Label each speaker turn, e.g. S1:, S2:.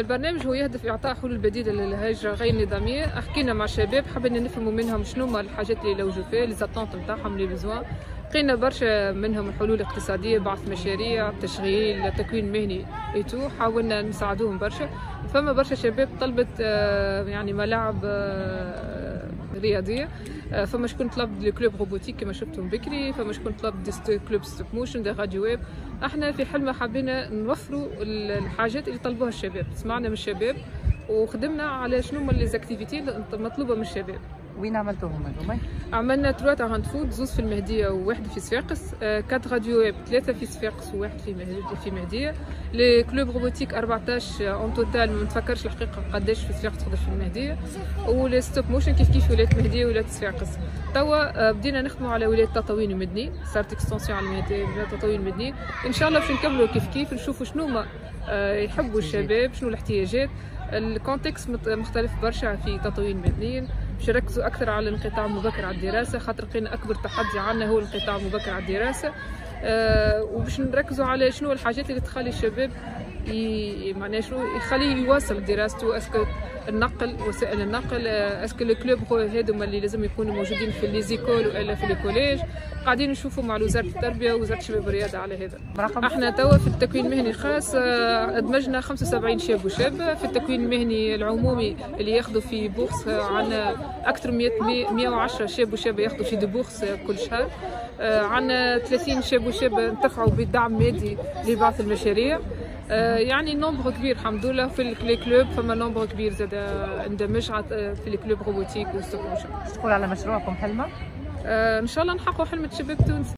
S1: البرنامج هو يهدف إعطاء حلول بديلة للهجرة غير النظامية. حكينا مع شباب حبينا نفهموا منهم شنو هما الحاجات اللي يلوجوا فيها لي زاتونت نتاعهم لي بيزوان. لقينا برشا منهم الحلول الاقتصادية، بعث مشاريع، تشغيل، تكوين مهني ايتو، حاولنا نساعدوهم برشا. فما برشا شباب طلبت يعني ملاعب رياضية، فما شكون طلب لي كلوب روبوتيك كما شفتهم بكري، فما شكون طلب دي كلوب ستوب موشن، دي راديو ويب. احنا في حلمة حبينا نوفروا الحاجات اللي طلبوها الشباب، سمعنا من الشباب وخدمنا على شنو هما لي زاكتيفيتي المطلوبه من الشباب.
S2: وين عملتوهم هذوما؟
S1: عملنا 3 راند فود، زوز في المهديه وواحد في صفاقس، 4 راديو ويب، 3 في صفاقس وواحد في مهديه. لي كلوب روبوتيك 14 اون توتال، ما نتفكرش الحقيقه قداش في صفاقس قداش في المهديه. ولي ستوب موشن كيف ولايه مهديه ولايه صفاقس. توا بدينا نخدموا على ولايه تطاوين المدني، صارت اكستنسيون على ولايه تطاوين المدني. ان شاء الله باش نكملوا كيف نشوفوا شنو هما يحبوا الشباب، شنو الاحتياجات. الكونتكست مختلف برشا في تطوين المدنيين، باش نركزوا اكثر على الانقطاع المبكر على الدراسه، خاطر لقينا اكبر تحدي عندنا هو الانقطاع المبكر على الدراسه. وباش نركزوا على شنو الحاجات اللي تخلي الشباب معناها شنو يخليه يواصل دراسته. اسكو النقل، وسائل النقل، اسكو الكلوب هذوما اللي لازم يكونوا موجودين في لي زيكول والا في لي كوليج. قاعدين نشوفوا مع وزاره التربيه ووزاره الشباب والرياضه على هذا. احنا توا في التكوين المهني الخاص ادمجنا 75 شاب وشابه. في التكوين المهني العمومي اللي ياخذوا في بورس عندنا اكثر من 110 شاب وشابه ياخذوا في دي بورس كل شهر. عندنا 30 شاب وشابه انتفعوا بدعم مادي لبعض المشاريع. يعني نومبر كبير الحمد لله. في الكلوب فما نومبر كبير زاد اندمج في الكلوب روبوتيك وستوب موشن.
S2: تقول على مشروعكم حلمة؟
S1: ان شاء الله نحققوا حلم شباب تونس.